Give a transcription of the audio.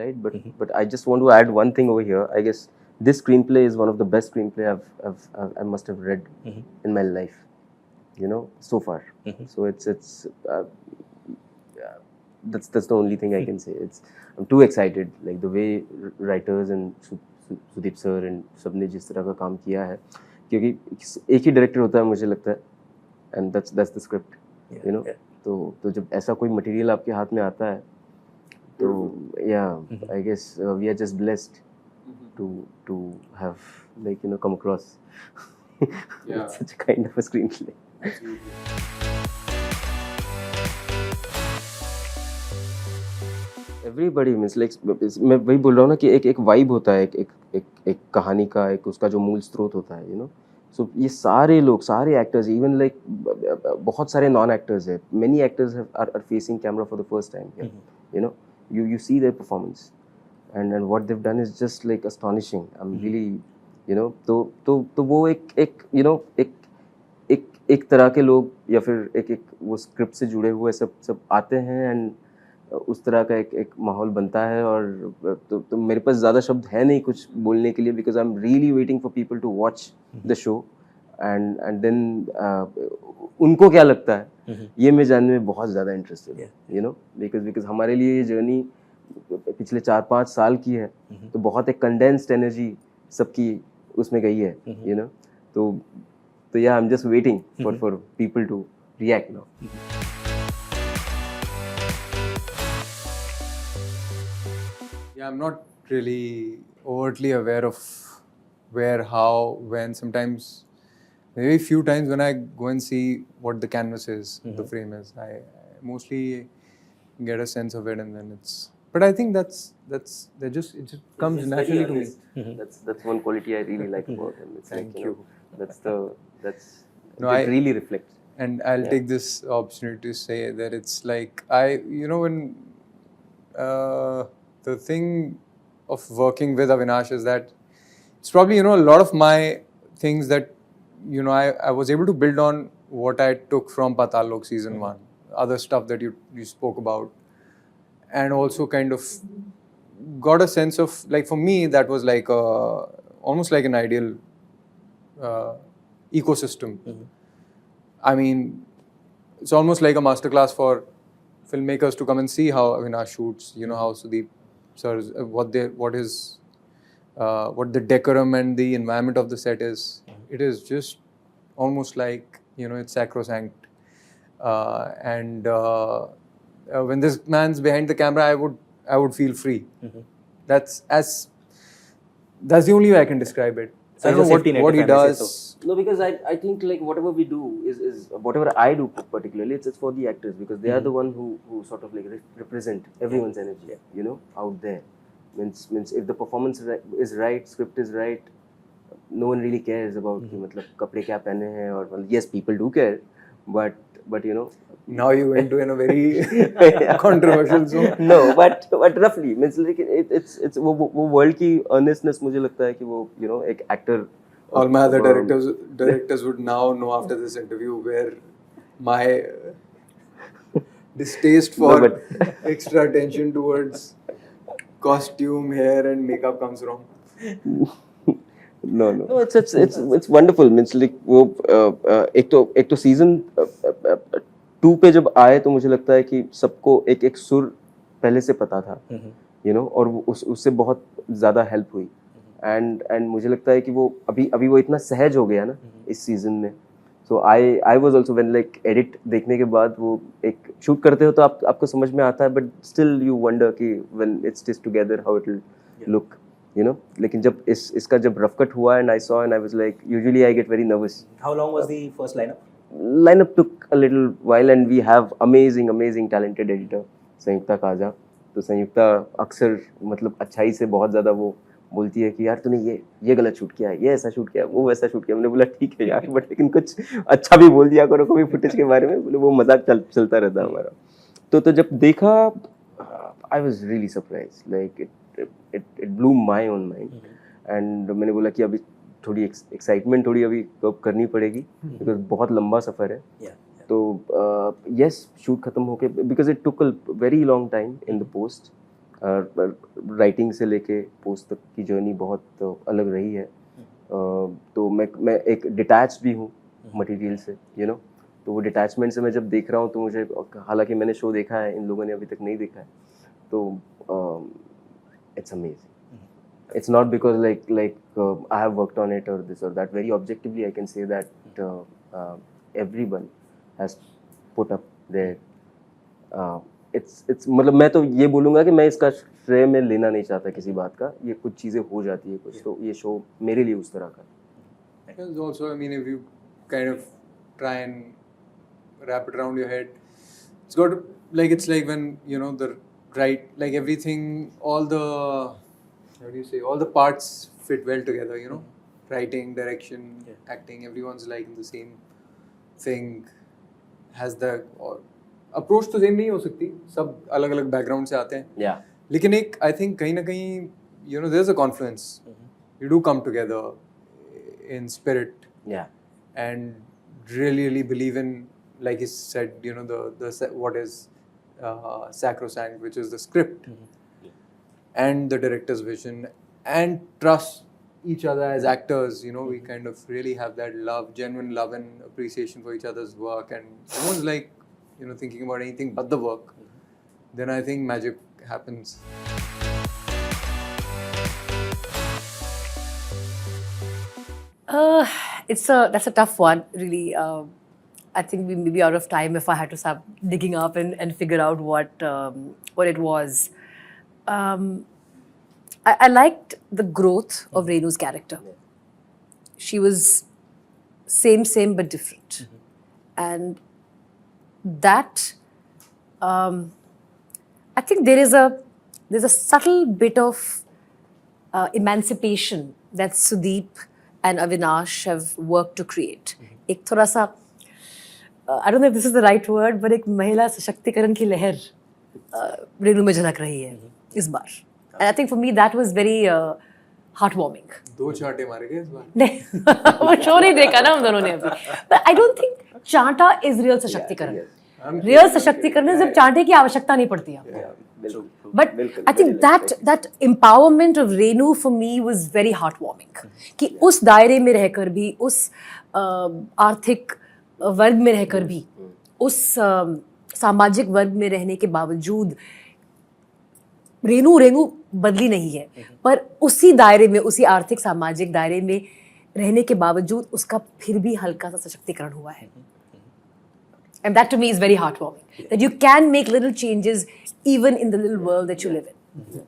highlight, but I just want to add one thing over here. I guess this screenplay is one of the best screenplay I must have read in my life, you know, so far. So it's that's the only thing I can say. I'm too excited, like the way writers and Sudeep sir and सबने जिस तरह का काम किया है, क्योंकि एक ही director होता है मुझे लगता है, and that's the script, you know. तो जब ऐसा कोई मटेरियल आपके हाथ में आता है, तो या I guess we are just blessed to have, like, you know, come across such a kind of a screenplay. Everybody means like, मैं वही बोल रहा हूँ ना कि एक वाइब होता है, एक कहानी का, एक उसका जो मूल स्रोत होता है, यू नो. सो ये सारे लोग, सारे एक्टर्स, इवन लाइक बहुत सारे नॉन एक्टर्स है, many actors are facing camera for the first time, you know. You see their performance, and what they've done is just like astonishing. I'm really, you know, तो वो एक you know, एक तरह के लोग, या फिर एक वो स्क्रिप्ट से जुड़े हुए सब आते हैं, एंड उस तरह का एक माहौल बनता है. और तो मेरे पास ज़्यादा शब्द है नहीं कुछ बोलने के लिए, because I am really waiting for people to watch the show, and then उनको क्या लगता है, ये मैं जानने में बहुत ज़्यादा इंटरेस्टेड है, यू नो. बिकॉज हमारे लिए ये जर्नी पिछले 4-5 साल की है, तो बहुत एक कंडेंस्ड एनर्जी सबकी उसमें गई है, यू नो. तो या I am just waiting for people to react now. Yeah, I'm not really overtly aware of where, how, when. Sometimes, maybe a few times when I go and see what the canvas is, the frame is, I mostly get a sense of it, and then it's. But I think it just comes naturally to me. That's one quality I really like about him. It's Thank like, you. It really reflects. And I'll take this opportunity to say that it's like when the thing of working with Avinash is that it's probably, a lot of my things that, I was able to build on what I took from Patal Lok season 1, other stuff that you spoke about, and also kind of got a sense of, like, for me, that was like almost like an ideal ecosystem. I mean, it's almost like a masterclass for filmmakers to come and see how Avinash shoots, how Sudeep sir, what the decorum and the environment of the set is. It is just almost like, it's sacrosanct. And when this man's behind the camera, I would feel free. That's the only way I can describe it. So I don't know what he does. No, because I think like whatever we do is whatever I do particularly, it's for the actors, because they are the one who sort of like represent everyone's energy, out there. Means if the performance is right, script is right, no one really cares about कि मतलब कपड़े क्या पहने हैं, और yes, people do care, but Now you went in a very controversial zone. No, but roughly means like it's वो world की earnestness मुझे लगता है कि वो एक actor. All my other directors would now know after this interview where my distaste for extra attention towards costume, hair and makeup comes from. No, it's wonderful. Means like वो एक तो season 2 पे जब आए, तो मुझे लगता है कि सबको एक सुर पहले से पता था, और उससे बहुत ज़्यादा हेल्प हुई. एंड मुझे लगता है कि वो अभी वो इतना सहज हो गया ना इस सीजन में. So I was also when like edit देखने के बाद वो एक शूट करते हो तो आपको समझ में आता है, बट स्टिल यू वंडर कि when it's stitch together how it will look, लेकिन जब इसका जब रफ कट हुआ and I saw and I was like, usually I get very nervous. How long was the first lineup? Lineup took a little while, and we have amazing talented editor संयुक्ता काजा. तो संयुक्ता अक्सर मतलब अच्छाई से बहुत ज़्यादा वो बोलती है कि यार तूने ये गलत शूट किया, ये ऐसा शूट किया, वो वैसा शूट किया. मैंने बोला ठीक है यार, बट लेकिन कुछ अच्छा भी बोल दिया करो कभी फुटेज के बारे में. बोले वो मजाक चलता रहता है हमारा. तो जब देखा, I was really surprise, like it blew my own mind. And मैंने बोला कि अभी थोड़ी एक्साइटमेंट थोड़ी अभी करनी पड़ेगी, बिकॉज बहुत लंबा सफ़र है. तो यस, शूट खत्म होके, because it took a very long time in the post, writing से लेके पोस्ट तक की जर्नी बहुत अलग रही है। तो मैं एक डिटैच भी हूँ मटेरियल से, यू नो। तो वो डिटैचमेंट से मैं जब देख रहा हूँ तो मुझे, हालांकि मैंने शो देखा है, इन लोगों ने अभी तक नहीं देखा है, तो it's amazing. It's not because I have worked on it or this or that. Very objectively, I can say that everyone has put up their. It's मतलब मैं तो ये बोलूँगा कि मैं इसका श्रेय में लेना नहीं चाहता किसी बात का। ये कुछ चीज़ें हो जाती है कुछ, तो ये शो मेरे लिए उस तरह का। Because also, I mean, if you kind of try and wrap it around your head, it's got like, it's like when, you know, the right, like everything, all the, how do you say, all the parts fit well together, you know, writing, direction, acting, everyone's like in the same thing, has the, or approach तो same नहीं हो सकती, सब अलग अलग background से आते हैं, Yeah. लेकिन एक, I think कहीं ना कहीं, you know, there's a confluence, you do come together in spirit, Yeah. and really believe in, like he said, you know, the what is sacrosanct, which is the script, and the director's vision, and trust each other as actors. You know, we kind of really have that love, genuine love and appreciation for each other's work, and no one's like, you know, thinking about anything but the work. Then I think magic happens. That's a tough one, really. I think we may be out of time if I had to start digging up and figure out what it was. I liked the growth of Renu's character. She was same but different, and that I think there's a subtle bit of emancipation that Sudeep and Avinash have worked to create. एक थोड़ा सा I don't know if this is the right word, but एक महिला सशक्तिकरण की लहर रेनू में झलक रही है इस बार. And I think for me that was very heartwarming. दो चांटे मारे गए इस बार. नहीं, वो शो नहीं देखा ना हम दोनों ने अभी. But I don't think चांटा is real सशक्तिकरण. Real सशक्तिकरण है जब चांटे की आवश्यकता नहीं पड़ती है. But I think that empowerment of Renu for me was very heartwarming. कि उस दायरे में रहकर भी, उस आर्थिक वर्ग में रहकर भी, उस सामाजिक वर्ग में रहने के बावजूद रेनू बदली नहीं है, पर उसी दायरे में, उसी आर्थिक सामाजिक दायरे में रहने के बावजूद उसका फिर भी हल्का सा सशक्तिकरण हुआ है. And that to me is very heartwarming. That you can make little changes even in the little world that you live in.